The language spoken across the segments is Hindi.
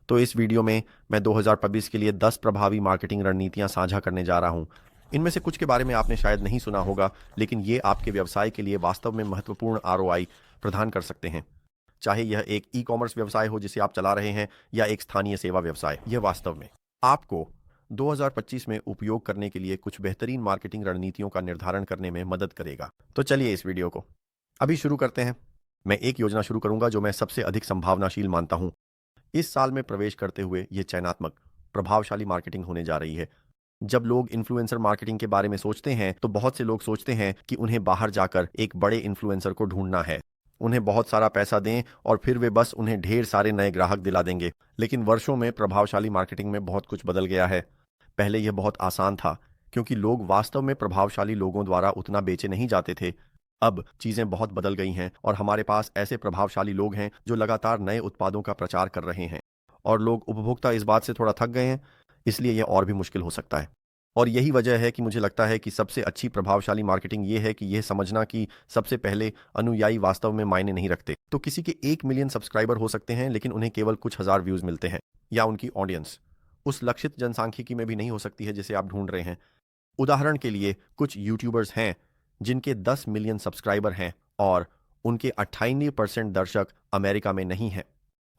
तो इस वीडियो में मैं 2024 के लिए 10 प्रभावी मार्केटिंग रणनीतियां साझा करने जा रहा हूं। इनमें से कुछ के बारे में आपने शायद नहीं सुना होगा, लेकिन ये आपके व्यवसाय के लिए वास्तव में महत्वपूर्ण आरओआई प्रदान कर सकते हैं। चाहे यह एक ई कॉमर्स व्यवसाय हो जिसे आप चला रहे हैं या एक स्थानीय सेवा व्यवसाय, यह वास्तव में आपको 2025 में उपयोग करने के लिए कुछ बेहतरीन मार्केटिंग रणनीतियों का निर्धारण करने में मदद करेगा। तो चलिए इस वीडियो को अभी शुरू करते हैं। मैं एक योजना शुरू करूंगा जो मैं सबसे अधिक संभावनाशील मानता हूं। इस साल में प्रवेश करते हुए यह चयनात्मक प्रभावशाली मार्केटिंग होने जा रही है। जब लोग इन्फ्लुएंसर मार्केटिंग के बारे में सोचते हैं तो बहुत से लोग सोचते हैं कि उन्हें बाहर जाकर एक बड़े इन्फ्लुएंसर को ढूंढना है, उन्हें बहुत सारा पैसा दें और फिर वे बस उन्हें ढेर सारे नए ग्राहक दिला देंगे। लेकिन वर्षों में प्रभावशाली मार्केटिंग में बहुत कुछ बदल गया है। पहले यह बहुत आसान था क्योंकि लोग वास्तव में प्रभावशाली लोगों द्वारा उतना बेचे नहीं जाते थे। अब चीजें बहुत बदल गई हैं और हमारे पास ऐसे प्रभावशाली लोग हैं जो लगातार नए उत्पादों का प्रचार कर रहे हैं, और लोग उपभोक्ता इस बात से थोड़ा थक गए हैं, इसलिए यह और भी मुश्किल हो सकता है। और यही वजह है कि मुझे लगता है कि सबसे अच्छी प्रभावशाली मार्केटिंग यह है कि यह समझना कि सबसे पहले अनुयायी वास्तव में मायने नहीं रखते। तो किसी के 1 मिलियन सब्सक्राइबर हो सकते हैं लेकिन उन्हें केवल कुछ हजार व्यूज मिलते हैं, या उनकी ऑडियंस उस लक्षित जनसांख्यिकी में भी नहीं हो सकती है जिसे आप ढूंढ रहे हैं। उदाहरण के लिए कुछ यूट्यूबर्स हैं जिनके 10 मिलियन सब्सक्राइबर हैं और उनके 98% दर्शक अमेरिका में नहीं हैं,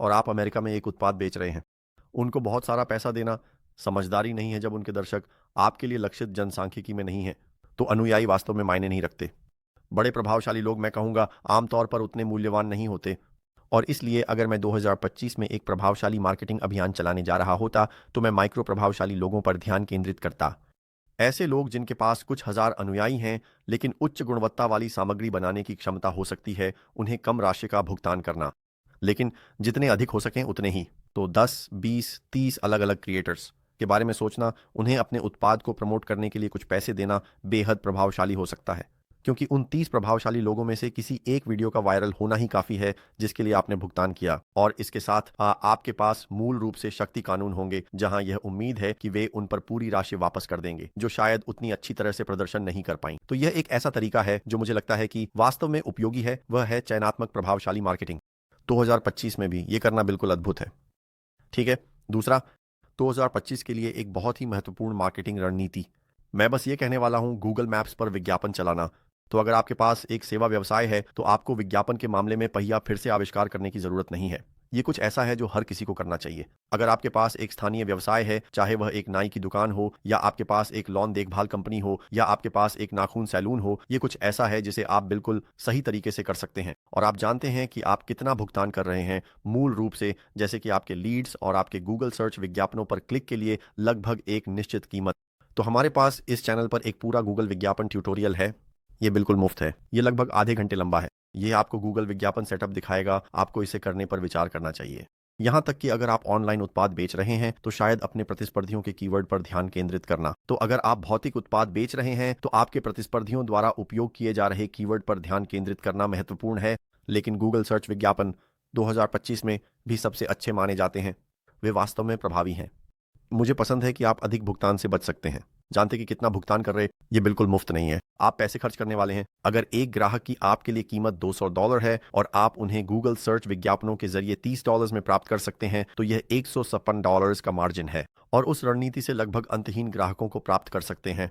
और आप अमेरिका में एक उत्पाद बेच रहे हैं। उनको बहुत सारा पैसा देना समझदारी नहीं है जब उनके दर्शक आपके लिए लक्षित जनसांख्यिकी में नहीं है। तो अनुयायी वास्तव में मायने नहीं रखते। बड़े प्रभावशाली लोग, मैं कहूंगा, आमतौर पर उतने मूल्यवान नहीं होते। और इसलिए अगर मैं 2025 में एक प्रभावशाली मार्केटिंग अभियान चलाने जा रहा होता तो मैं माइक्रो प्रभावशाली लोगों पर ध्यान केंद्रित करता। ऐसे लोग जिनके पास कुछ हजार अनुयायी हैं लेकिन उच्च गुणवत्ता वाली सामग्री बनाने की क्षमता हो सकती है, उन्हें कम राशि का भुगतान करना, लेकिन जितने अधिक हो सकें उतने ही। तो 10, 20, 30 अलग अलग क्रिएटर्स के बारे में सोचना, उन्हें अपने उत्पाद को प्रमोट करने के लिए कुछ पैसे देना बेहद प्रभावशाली हो सकता है, क्योंकि उन 30 प्रभावशाली लोगों में से किसी एक वीडियो का वायरल होना ही काफी है जिसके लिए आपने भुगतान किया। और इसके साथ आपके पास मूल रूप से शक्ति कानून होंगे जहां यह उम्मीद है कि वे उन पर पूरी राशि वापस कर देंगे जो शायद उतनी अच्छी तरह से प्रदर्शन नहीं कर पाई। तो यह एक ऐसा तरीका है जो मुझे लगता है कि वास्तव में उपयोगी है, वह है चयनात्मक प्रभावशाली मार्केटिंग। 2025 में भी ये करना बिल्कुल अद्भुत है। ठीक है, दूसरा, 2025 के लिए एक बहुत ही महत्वपूर्ण मार्केटिंग रणनीति, मैं बस ये कहने वाला हूं, गूगल मैप्स पर विज्ञापन चलाना। तो अगर आपके पास एक सेवा व्यवसाय है तो आपको विज्ञापन के मामले में पहिया फिर से आविष्कार करने की जरूरत नहीं है। ये कुछ ऐसा है जो हर किसी को करना चाहिए। अगर आपके पास एक स्थानीय व्यवसाय है, चाहे वह एक नाई की दुकान हो, या आपके पास एक लॉन देखभाल कंपनी हो, या आपके पास एक नाखून सैलून हो, ये कुछ ऐसा है जिसे आप बिल्कुल सही तरीके से कर सकते हैं। और आप जानते हैं कि आप कितना भुगतान कर रहे हैं, मूल रूप से जैसे कि आपके लीड्स और आपके गूगल सर्च विज्ञापनों पर क्लिक के लिए लगभग एक निश्चित कीमत। तो हमारे पास इस चैनल पर एक पूरा गूगल विज्ञापन ट्यूटोरियल है। ये बिल्कुल मुफ्त है, ये लगभग आधे घंटे लंबा है। ये आपको गूगल विज्ञापन सेटअप दिखाएगा, आपको इसे करने पर विचार करना चाहिए। यहां तक कि अगर आप ऑनलाइन उत्पाद बेच रहे हैं तो शायद अपने प्रतिस्पर्धियों के कीवर्ड पर ध्यान केंद्रित करना। तो अगर आप भौतिक उत्पाद बेच रहे हैं तो आपके प्रतिस्पर्धियों द्वारा उपयोग किए जा रहे कीवर्ड पर ध्यान केंद्रित करना महत्वपूर्ण है। लेकिन गूगल सर्च विज्ञापन 2025 में भी सबसे अच्छे माने जाते हैं, वे वास्तव में प्रभावी हैं। मुझे पसंद है कि आप अधिक भुगतान से बच सकते हैं। जानते कि कितना भुगतान कर रहे, ये बिल्कुल मुफ्त नहीं है, आप पैसे खर्च करने वाले हैं। अगर एक ग्राहक की आपके लिए कीमत $200 है और आप उन्हें गूगल सर्च विज्ञापनों के जरिए $30 में प्राप्त कर सकते हैं तो यह $156 का मार्जिन है, और उस रणनीति से लगभग अंतहीन ग्राहकों को प्राप्त कर सकते हैं।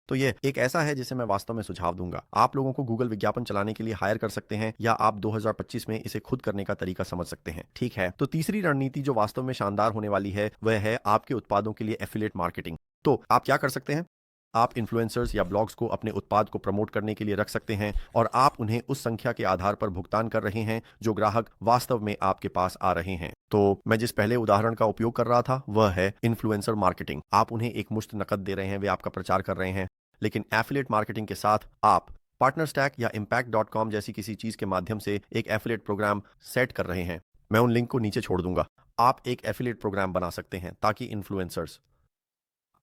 तो ये एक ऐसा है जिसे मैं वास्तव में सुझाव दूंगा। आप लोगों को गूगल विज्ञापन चलाने के लिए हायर कर सकते हैं, या आप 2025 में इसे खुद करने का तरीका समझ सकते हैं। ठीक है, तो तीसरी रणनीति जो वास्तव में शानदार होने वाली है वह है आपके उत्पादों के लिए एफिलिएट मार्केटिंग। तो आप क्या कर सकते हैं, आप इन्फ्लुएंसर्स या ब्लॉग्स को अपने उत्पाद को प्रमोट करने के लिए रख सकते हैं, और आप उन्हें उस संख्या के आधार पर भुगतान कर रहे हैं जो ग्राहक वास्तव में आपके पास आ रहे हैं। तो मैं जिस पहले उदाहरण का उपयोग कर रहा था वह है इन्फ्लुएंसर मार्केटिंग। आप उन्हें एक मुश्त नकद दे रहे हैं, वे आपका प्रचार कर रहे हैं। लेकिन एफिलिएट मार्केटिंग के साथ आप पार्टनर स्टैक या impact.com जैसी किसी चीज के माध्यम से एक एफिलिएट प्रोग्राम सेट कर रहे हैं। मैं उन लिंक को नीचे छोड़ दूंगा। आप एक एफिलिएट प्रोग्राम बना सकते हैं ताकि इन्फ्लुएंसर्स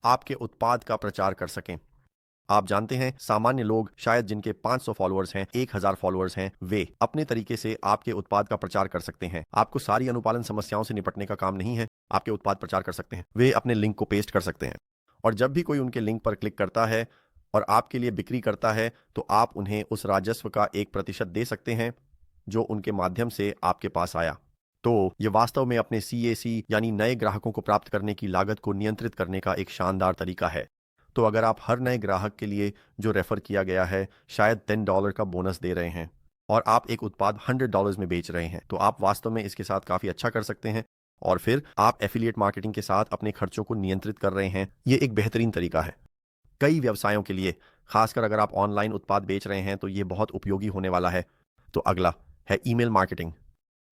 आपके उत्पाद का प्रचार कर सकें। आप जानते हैं, सामान्य लोग शायद जिनके 500 फॉलोअर्स हैं, 1000 फॉलोअर्स हैं, वे अपने तरीके से आपके उत्पाद का प्रचार कर सकते हैं। आपको सारी अनुपालन समस्याओं से निपटने का काम नहीं है, आपके उत्पाद प्रचार कर सकते हैं। वे अपने लिंक को पेस्ट कर सकते हैं, और जब भी कोई उनके लिंक पर क्लिक करता है और आपके लिए बिक्री करता है तो आप उन्हें उस राजस्व का 1% दे सकते हैं जो उनके माध्यम से आपके पास आया। तो ये वास्तव में अपने CAC यानी नए ग्राहकों को प्राप्त करने की लागत को नियंत्रित करने का एक शानदार तरीका है। तो अगर आप हर नए ग्राहक के लिए जो रेफर किया गया है शायद $10 का बोनस दे रहे हैं और आप एक उत्पाद $100 में बेच रहे हैं, तो आप वास्तव में इसके साथ काफी अच्छा कर सकते हैं। और फिर आप एफिलिएट मार्केटिंग के साथ अपने खर्चों को नियंत्रित कर रहे हैं। ये एक बेहतरीन तरीका है कई व्यवसायों के लिए, खासकर अगर आप ऑनलाइन उत्पाद बेच रहे हैं तो ये बहुत उपयोगी होने वाला है। तो अगला है ईमेल मार्केटिंग।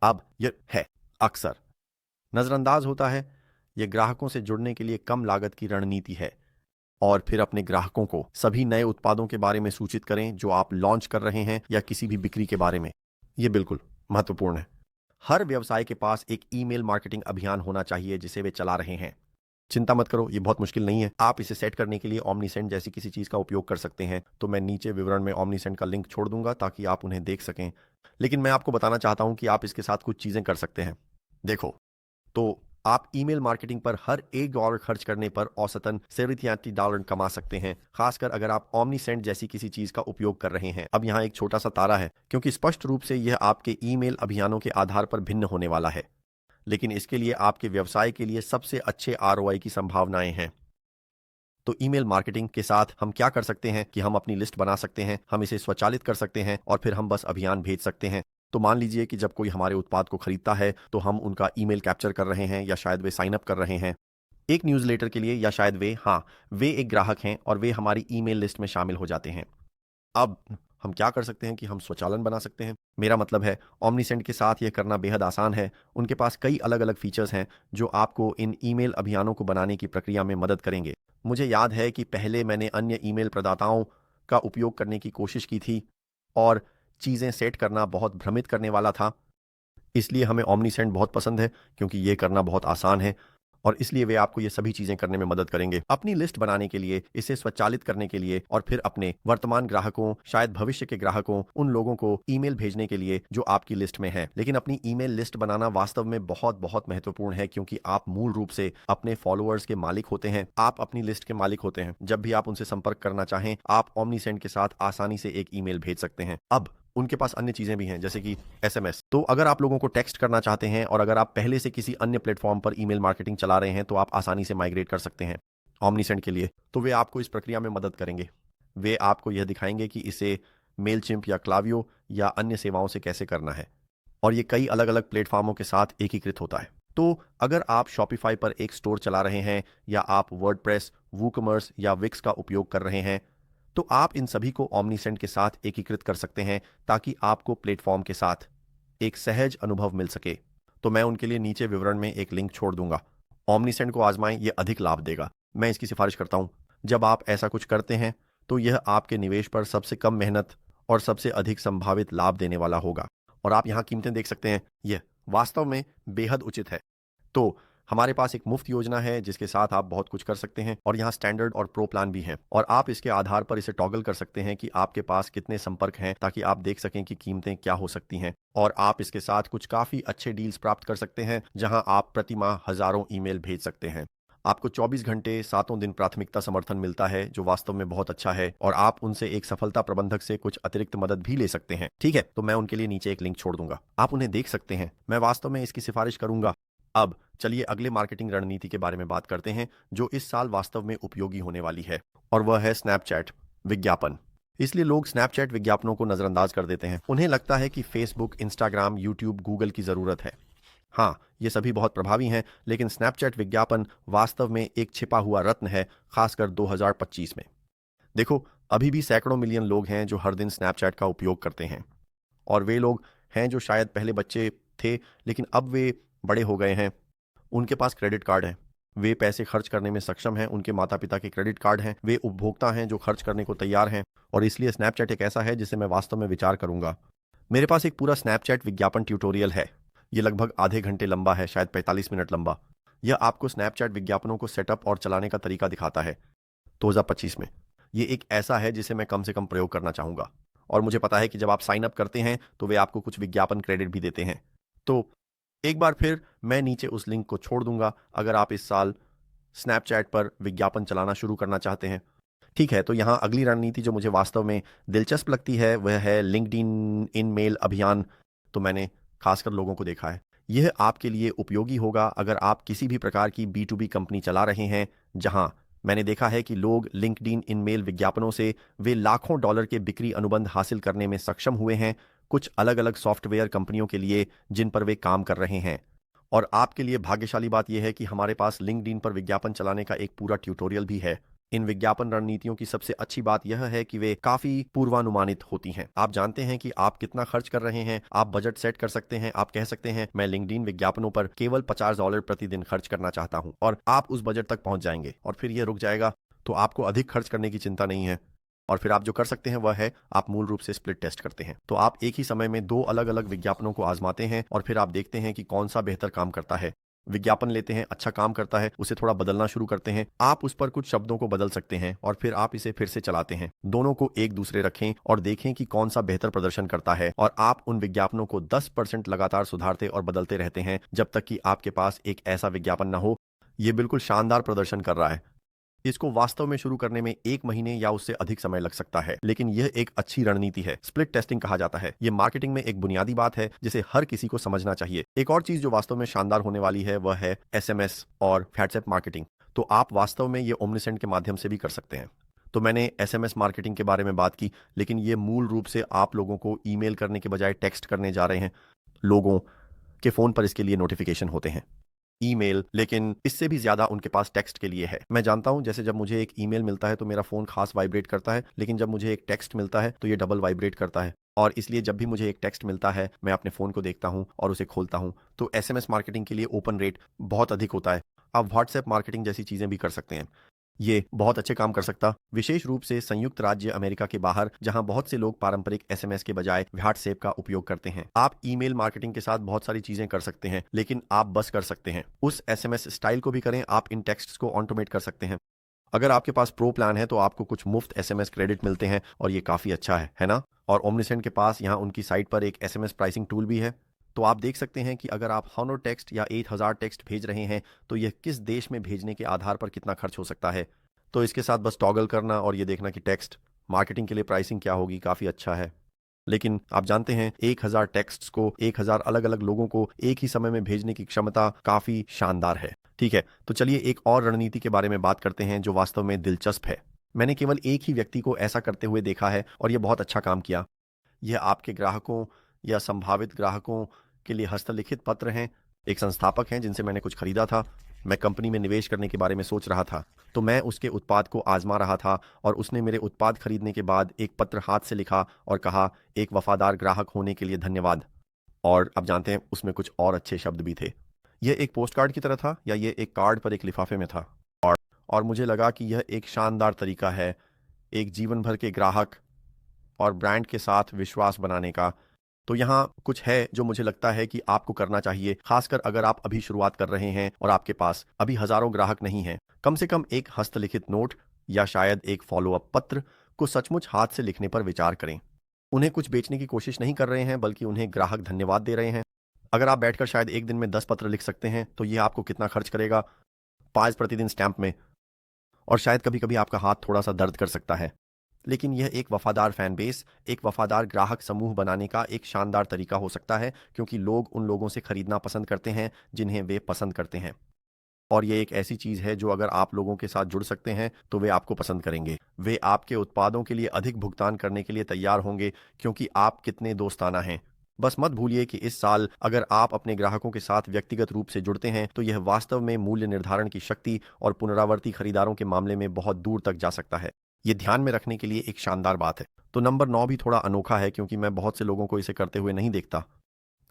अब यह है अक्सर नजरअंदाज होता है। यह ग्राहकों से जुड़ने के लिए कम लागत की रणनीति है। और फिर अपने ग्राहकों को सभी नए उत्पादों के बारे में सूचित करें जो आप लॉन्च कर रहे हैं या किसी भी बिक्री के बारे में। यह बिल्कुल महत्वपूर्ण है। हर व्यवसाय के पास एक ईमेल मार्केटिंग अभियान होना चाहिए जिसे वे चला रहे हैं। चिंता मत करो, ये बहुत मुश्किल नहीं है। आप इसे सेट करने के लिए ओमनीसेंट जैसी किसी चीज का उपयोग कर सकते हैं। तो मैं नीचे विवरण में ओमनीसेंट का लिंक छोड़ दूंगा ताकि आप उन्हें देख सकें। लेकिन मैं आपको बताना चाहता हूं कि आप इसके साथ कुछ चीजें कर सकते हैं। देखो, तो आप ईमेल मार्केटिंग पर हर $1 खर्च करने पर औसतन $37 कमा सकते हैं, खासकर अगर आप ओमनीसेंट जैसी किसी चीज का उपयोग कर रहे हैं। अब यहाँ एक छोटा सा तारा है, क्योंकि स्पष्ट रूप से यह आपके ईमेल अभियानों के आधार पर भिन्न होने वाला है, लेकिन इसके लिए आपके व्यवसाय के लिए सबसे अच्छे ROI की संभावनाएं हैं। तो ईमेल मार्केटिंग के साथ हम क्या कर सकते हैं कि हम अपनी लिस्ट बना सकते हैं, हम इसे स्वचालित कर सकते हैं और फिर हम बस अभियान भेज सकते हैं। तो मान लीजिए कि जब कोई हमारे उत्पाद को खरीदता है तो हम उनका ईमेल कैप्चर कर रहे हैं या शायद वे साइन अप कर रहे हैं एक न्यूज़लेटर के लिए, या शायद वे एक ग्राहक हैं और वे हमारी ईमेल लिस्ट में शामिल हो जाते हैं। अब हम क्या कर सकते हैं कि हम स्वचालन बना सकते हैं। मेरा मतलब है ओमनीसेंट के साथ यह करना बेहद आसान है। उनके पास कई अलग अलग फीचर्स हैं जो आपको इन ईमेल अभियानों को बनाने की प्रक्रिया में मदद करेंगे। मुझे याद है कि पहले मैंने अन्य ईमेल प्रदाताओं का उपयोग करने की कोशिश की थी और चीज़ें सेट करना बहुत भ्रमित करने वाला था। इसलिए हमें ओमनीसेंट बहुत पसंद है क्योंकि ये करना बहुत आसान है और इसलिए वे आपको ये सभी चीजें करने में मदद करेंगे। अपनी लिस्ट बनाने के लिए, इसे स्वचालित करने के लिए और फिर अपने वर्तमान ग्राहकों, शायद भविष्य के ग्राहकों, उन लोगों को ईमेल भेजने के लिए जो आपकी लिस्ट में है। लेकिन अपनी ईमेल लिस्ट बनाना वास्तव में बहुत बहुत महत्वपूर्ण है क्योंकि आप मूल रूप से अपने फॉलोअर्स के मालिक होते हैं। आप अपनी लिस्ट के मालिक होते हैं। जब भी आप उनसे संपर्क करना चाहें, आप ओमनीसेंट के साथ आसानी से एक ईमेल भेज सकते हैं। अब उनके पास अन्य चीजें भी हैं जैसे कि SMS। तो अगर आप लोगों को टेक्स्ट करना चाहते हैं और अगर आप पहले से किसी अन्य प्लेटफॉर्म पर ईमेल मार्केटिंग चला रहे हैं तो आप आसानी से माइग्रेट कर सकते हैं ओमनीसेंट के लिए। तो वे आपको इस प्रक्रिया में मदद करेंगे। वे आपको यह दिखाएंगे कि इसे मेलचिम्प या क्लावियो या अन्य सेवाओं से कैसे करना है और ये कई अलग अलग प्लेटफॉर्मों के साथ एकीकृत होता है। तो अगर आप शॉपिफाई पर एक स्टोर चला रहे हैं या आप वर्डप्रेस, वूकॉमर्स या विक्स का उपयोग कर रहे हैं तो आप इन सभी को ओमनीसेंट के साथ एकीकृत कर सकते हैं ताकि आपको प्लेटफॉर्म के साथ एक सहज अनुभव मिल सके। तो मैं उनके लिए नीचे विवरण में एक लिंक छोड़ दूंगा। ओमनीसेंट को आजमाएं, यह अधिक लाभ देगा। मैं इसकी सिफारिश करता हूं। जब आप ऐसा कुछ करते हैं तो यह आपके निवेश पर सबसे कम मेहनत और सबसे अधिक संभावित लाभ देने वाला होगा। और आप यहां कीमतें देख सकते हैं, यह वास्तव में बेहद उचित है। तो हमारे पास एक मुफ्त योजना है जिसके साथ आप बहुत कुछ कर सकते हैं और यहाँ स्टैंडर्ड और प्रो प्लान भी हैं और आप इसके आधार पर इसे टॉगल कर सकते हैं कि आपके पास कितने संपर्क हैं ताकि आप देख सकें कि कीमतें क्या हो सकती हैं। और आप इसके साथ कुछ काफ़ी अच्छे डील्स प्राप्त कर सकते हैं जहां आप प्रति माह हज़ारों ईमेल भेज सकते हैं। आपको 24 घंटे 7 दिन प्राथमिकता समर्थन मिलता है जो वास्तव में बहुत अच्छा है और आप उनसे एक सफलता प्रबंधक से कुछ अतिरिक्त मदद भी ले सकते हैं। ठीक है, तो मैं उनके लिए नीचे एक लिंक छोड़ दूंगा, आप उन्हें देख सकते हैं। मैं वास्तव में इसकी सिफारिश करूंगा। अब चलिए अगले मार्केटिंग रणनीति के बारे में बात करते हैं जो इस साल वास्तव में उपयोगी होने वाली है और वह है स्नैपचैट विज्ञापन। इसलिए लोग स्नैपचैट विज्ञापनों को नजरअंदाज कर देते हैं। उन्हें लगता है कि फेसबुक, इंस्टाग्राम, यूट्यूब, गूगल की जरूरत है। हाँ, ये सभी बहुत प्रभावी हैं, लेकिन स्नैपचैट विज्ञापन वास्तव में एक छिपा हुआ रत्न है, खासकर 2025 में। देखो, अभी भी सैकड़ों मिलियन लोग हैं जो हर दिन स्नैपचैट का उपयोग करते हैं और वे लोग हैं जो शायद पहले बच्चे थे लेकिन अब वे बड़े हो गए हैं। उनके पास क्रेडिट कार्ड है, वे पैसे खर्च करने में सक्षम हैं, उनके माता पिता के क्रेडिट कार्ड हैं, वे उपभोक्ता हैं जो खर्च करने को तैयार हैं और इसलिए स्नैपचैट एक ऐसा है जिसे मैं वास्तव में विचार करूंगा। मेरे पास एक पूरा स्नैपचैट विज्ञापन ट्यूटोरियल है। यह लगभग आधे घंटे लंबा है, शायद 45 मिनट लंबा। यह आपको स्नैपचैट विज्ञापनों को सेटअप और चलाने का तरीका दिखाता है 2025 में। यह एक ऐसा है जिसे मैं कम से कम प्रयोग करना चाहूंगा और मुझे पता है कि जब आप साइन अप करते हैं तो वे आपको कुछ विज्ञापन क्रेडिट भी देते हैं। तो एक बार फिर मैं नीचे उस लिंक को छोड़ दूंगा अगर आप इस साल स्नैपचैट पर विज्ञापन चलाना शुरू करना चाहते हैं। ठीक है, तो यहाँ अगली रणनीति जो मुझे वास्तव में दिलचस्प लगती है वह है लिंक्डइन इन मेल अभियान। तो मैंने खासकर लोगों को देखा है, यह आपके लिए उपयोगी होगा अगर आप किसी भी प्रकार की B2B कंपनी चला रहे हैं, जहां मैंने देखा है कि लोग लिंक्डइन इन मेल विज्ञापनों से वे लाखों डॉलर के बिक्री अनुबंध हासिल करने में सक्षम हुए हैं, कुछ अलग अलग सॉफ्टवेयर कंपनियों के लिए जिन पर वे काम कर रहे हैं। और आपके लिए भाग्यशाली बात यह है कि हमारे पास लिंक्डइन पर विज्ञापन चलाने का एक पूरा ट्यूटोरियल भी है। इन विज्ञापन रणनीतियों की सबसे अच्छी बात यह है कि वे काफी पूर्वानुमानित होती हैं। आप जानते हैं कि आप कितना खर्च कर रहे हैं, आप बजट सेट कर सकते हैं, आप कह सकते हैं मैं लिंक्डइन विज्ञापनों पर केवल $50 प्रतिदिन खर्च करना चाहता हूं, और आप उस बजट तक पहुंच जाएंगे और फिर यह रुक जाएगा। तो आपको अधिक खर्च करने की चिंता नहीं है। और फिर आप जो कर सकते हैं वह है आप मूल रूप से स्प्लिट टेस्ट करते हैं। तो आप एक ही समय में दो अलग अलग विज्ञापनों को आजमाते हैं और फिर आप देखते हैं कि कौन सा बेहतर काम करता है। विज्ञापन लेते हैं, अच्छा काम करता है, उसे थोड़ा बदलना शुरू करते हैं, आप उस पर कुछ शब्दों को बदल सकते हैं और फिर आप इसे फिर से चलाते हैं। दोनों को एक दूसरे रखें और देखें कि कौन सा बेहतर प्रदर्शन करता है, और आप उन विज्ञापनों को 10% लगातार सुधारते और बदलते रहते हैं जब तक कि आपके पास एक ऐसा विज्ञापन न हो यह बिल्कुल शानदार प्रदर्शन कर रहा है। इसको वास्तव में शुरू करने में 1 महीने या उससे अधिक समय लग सकता है, लेकिन यह एक अच्छी रणनीति है। स्प्लिट टेस्टिंग कहा जाता है। यह मार्केटिंग में एक बुनियादी बात है जिसे हर किसी को समझना चाहिए। एक और चीज जो वास्तव में शानदार होने वाली है वह है SMS और व्हाट्सएप मार्केटिंग। तो आप वास्तव में ये ओमनीसेंट के माध्यम से भी कर सकते हैं। तो मैंने SMS मार्केटिंग के बारे में बात की, लेकिन ये मूल रूप से आप लोगों को ईमेल करने के बजाय टेक्स्ट करने जा रहे हैं। लोगों के फोन पर इसके लिए नोटिफिकेशन होते हैं, ईमेल, लेकिन इससे भी ज्यादा उनके पास टेक्स्ट के लिए है। मैं जानता हूं, जैसे जब मुझे एक ईमेल मिलता है तो मेरा फोन खास वाइब्रेट करता है, लेकिन जब मुझे एक टेक्स्ट मिलता है तो ये डबल वाइब्रेट करता है। और इसलिए जब भी मुझे एक टेक्स्ट मिलता है मैं अपने फोन को देखता हूं और उसे खोलता हूं। तो SMS मार्केटिंग के लिए ओपन रेट बहुत अधिक होता है। आप व्हाट्सएप मार्केटिंग जैसी चीजें भी कर सकते हैं। ये बहुत अच्छे काम कर सकता, विशेष रूप से संयुक्त राज्य अमेरिका के बाहर, जहां बहुत से लोग पारंपरिक SMS के बजाय व्हाट्सएप का उपयोग करते हैं। आप ईमेल मार्केटिंग के साथ बहुत सारी चीजें कर सकते हैं, लेकिन आप बस कर सकते हैं उस SMS स्टाइल को भी करें। आप इन टेक्स्ट्स को ऑटोमेट कर सकते हैं। अगर आपके पास प्रो प्लान है तो आपको कुछ मुफ्त SMS क्रेडिट मिलते हैं और ये काफी अच्छा है ना? और ओमनीसेंट के पास यहाँ उनकी साइट पर एक SMS प्राइसिंग टूल भी है। तो आप देख सकते हैं कि अगर आप 100 टेक्स्ट या 8000 टेक्स्ट भेज रहे हैं तो यह किस देश में भेजने के आधार पर कितना खर्च हो सकता है। तो इसके साथ बस टॉगल करना और ये देखना कि टेक्स्ट मार्केटिंग के लिए प्राइसिंग क्या होगी, काफी अच्छा है। लेकिन आप जानते हैं 1000 टेक्स्ट्स को 1000 अलग अलग लोगों को एक ही समय में भेजने की क्षमता काफी शानदार है। ठीक है, तो चलिए एक और रणनीति के बारे में बात करते हैं जो वास्तव में दिलचस्प है। मैंने केवल एक ही व्यक्ति को ऐसा करते हुए देखा है और यह बहुत अच्छा काम किया। यह आपके ग्राहकों या संभावित ग्राहकों के लिए हस्तलिखित पत्र हैं। एक संस्थापक हैं जिनसे मैंने कुछ खरीदा था। मैं कंपनी में निवेश करने के बारे में सोच रहा था, तो मैं उसके उत्पाद को आजमा रहा था और उसने मेरे उत्पाद खरीदने के बाद एक पत्र हाथ से लिखा और कहा, एक वफादार ग्राहक होने के लिए धन्यवाद। और आप जानते हैं उसमें कुछ और अच्छे शब्द भी थे। यह एक पोस्ट कार्ड की तरह था या यह एक कार्ड पर एक लिफाफे में था। और मुझे लगा कि यह एक शानदार तरीका है एक जीवन भर के ग्राहक और ब्रांड के साथ विश्वास बनाने का। तो यहाँ कुछ है जो मुझे लगता है कि आपको करना चाहिए, खासकर अगर आप अभी शुरुआत कर रहे हैं और आपके पास अभी हजारों ग्राहक नहीं हैं। कम से कम एक हस्तलिखित नोट या शायद एक फॉलोअप पत्र को सचमुच हाथ से लिखने पर विचार करें। उन्हें कुछ बेचने की कोशिश नहीं कर रहे हैं, बल्कि उन्हें ग्राहक धन्यवाद दे रहे हैं। अगर आप बैठकर शायद एक दिन में 10 पत्र लिख सकते हैं तो यह आपको कितना खर्च करेगा? 5 प्रतिदिन स्टैंप में। और शायद कभी कभी आपका हाथ थोड़ा सा दर्द कर सकता है, लेकिन यह एक वफादार फैन बेस, एक वफादार ग्राहक समूह बनाने का एक शानदार तरीका हो सकता है, क्योंकि लोग उन लोगों से खरीदना पसंद करते हैं जिन्हें वे पसंद करते हैं। और यह एक ऐसी चीज है जो अगर आप लोगों के साथ जुड़ सकते हैं तो वे आपको पसंद करेंगे। वे आपके उत्पादों के लिए अधिक भुगतान करने के लिए तैयार होंगे, क्योंकि आप कितने दोस्ताना हैं। बस मत भूलिए कि इस साल अगर आप अपने ग्राहकों के साथ व्यक्तिगत रूप से जुड़ते हैं तो यह वास्तव में मूल्य निर्धारण की शक्ति और पुनरावर्ती खरीदारों के मामले में बहुत दूर तक जा सकता है। ये ध्यान में रखने के लिए एक शानदार बात है। तो नंबर 9 भी थोड़ा अनोखा है, क्योंकि मैं बहुत से लोगों को इसे करते हुए नहीं देखता,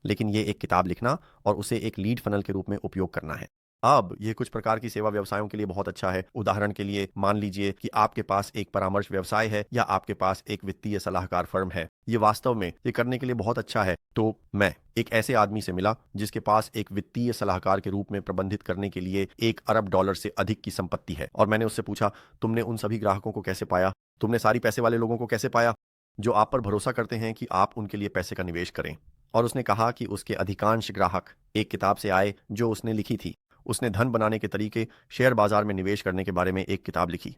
लेकिन ये एक किताब लिखना और उसे एक लीड फनल के रूप में उपयोग करना है। अब ये कुछ प्रकार की सेवा व्यवसायों के लिए बहुत अच्छा है। उदाहरण के लिए मान लीजिए कि आपके पास एक परामर्श व्यवसाय है या आपके पास एक वित्तीय सलाहकार फर्म है। ये वास्तव में ये करने के लिए बहुत अच्छा है। तो मैं एक ऐसे आदमी से मिला जिसके पास एक वित्तीय सलाहकार के रूप में प्रबंधित करने के लिए $1 अरब से अधिक की संपत्ति है। और मैंने उससे पूछा, तुमने उन सभी ग्राहकों को कैसे पाया? तुमने सारी पैसे वाले लोगों को कैसे पाया जो आप पर भरोसा करते हैं कि आप उनके लिए पैसे का निवेश करें? और उसने कहा कि उसके अधिकांश ग्राहक एक किताब से आए जो उसने लिखी थी। उसने धन बनाने के तरीके, शेयर बाजार में निवेश करने के बारे में एक किताब लिखी।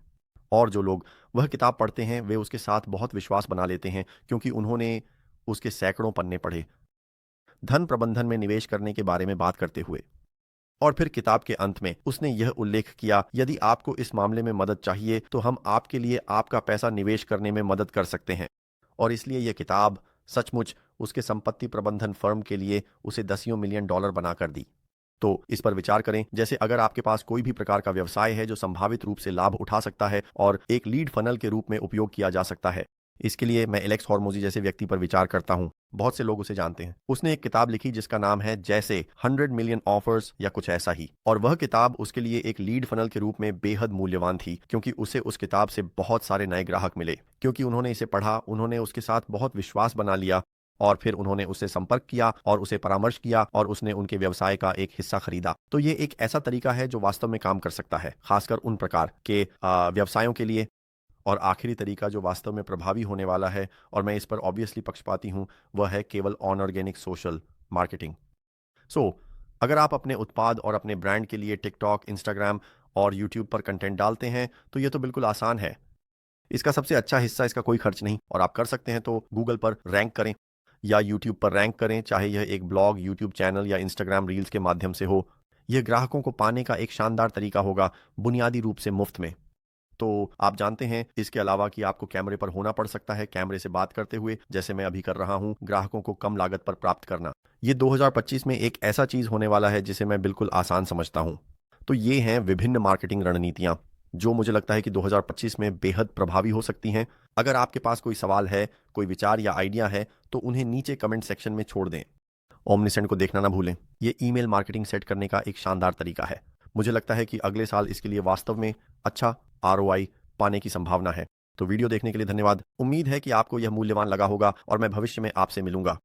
और जो लोग वह किताब पढ़ते हैं वे उसके साथ बहुत विश्वास बना लेते हैं, क्योंकि उन्होंने उसके सैकड़ों पन्ने पढ़े। धन प्रबंधन में निवेश करने के बारे में बात करते हुए। और फिर किताब के अंत में उसने यह उल्लेख किया, यदि आपको इस मामले में मदद चाहिए तो हम आपके लिए आपका पैसा निवेश करने में मदद कर सकते हैं। और इसलिए यह किताब सचमुच उसके संपत्ति प्रबंधन फर्म के लिए उसे दसियों मिलियन डॉलर बनाकर दी। तो इस पर विचार करें, जैसे अगर आपके पास कोई भी प्रकार का व्यवसाय है जो संभावित रूप से लाभ उठा सकता है और एक लीड फनल के रूप में उपयोग किया जा सकता है। इसके लिए मैं एलेक्स हॉर्मोजी जैसे व्यक्ति पर विचार करता हूं। बहुत से लोग उसे जानते हैं। उसने एक किताब लिखी जिसका नाम है जैसे 100 मिलियन ऑफर्स या कुछ ऐसा ही। और वह किताब उसके लिए एक लीड फनल के रूप में बेहद मूल्यवान थी, क्योंकि उसे उस किताब से बहुत सारे नए ग्राहक मिले। क्योंकि उन्होंने इसे पढ़ा, उन्होंने उसके साथ बहुत विश्वास बना लिया और फिर उन्होंने उससे संपर्क किया और उसे परामर्श किया और उसने उनके व्यवसाय का एक हिस्सा खरीदा। तो ये एक ऐसा तरीका है जो वास्तव में काम कर सकता है, खासकर उन प्रकार के व्यवसायों के लिए। और आखिरी तरीका जो वास्तव में प्रभावी होने वाला है, और मैं इस पर ऑब्वियसली पक्षपाती हूं, वह है केवल ऑनऑर्गेनिक सोशल मार्केटिंग। अगर आप अपने उत्पाद और अपने ब्रांड के लिए टिकटॉक, इंस्टाग्राम और यूट्यूब पर कंटेंट डालते हैं तो यह तो बिल्कुल आसान है। इसका सबसे अच्छा हिस्सा, इसका कोई खर्च नहीं, और आप कर सकते हैं तो गूगल पर रैंक करें या यूट्यूब पर रैंक करें, चाहे यह एक ब्लॉग, यूट्यूब चैनल या इंस्टाग्राम रील्स के माध्यम से हो। यह ग्राहकों को पाने का एक शानदार तरीका होगा, बुनियादी रूप से मुफ्त में। तो आप जानते हैं इसके अलावा कि आपको कैमरे पर होना पड़ सकता है, कैमरे से बात करते हुए, जैसे मैं अभी कर रहा हूं, ग्राहकों को कम लागत पर प्राप्त करना। ये 2025 में एक ऐसा चीज होने वाला है जिसे मैं बिल्कुल आसान समझता हूं। तो ये हैं विभिन्न मार्केटिंग रणनीतियां जो मुझे लगता है कि 2025 में बेहद प्रभावी हो सकती हैं। अगर आपके पास कोई सवाल है, कोई विचार या आइडिया है, तो उन्हें नीचे कमेंट सेक्शन में छोड़ दें। ओमनीसेंट को देखना ना भूलें। ये ईमेल मार्केटिंग सेट करने का एक शानदार तरीका है। मुझे लगता है कि अगले साल इसके लिए वास्तव में अच्छा आरओआई पाने की संभावना है। तो वीडियो देखने के लिए धन्यवाद। उम्मीद है कि आपको यह मूल्यवान लगा होगा और मैं भविष्य में आपसे मिलूंगा।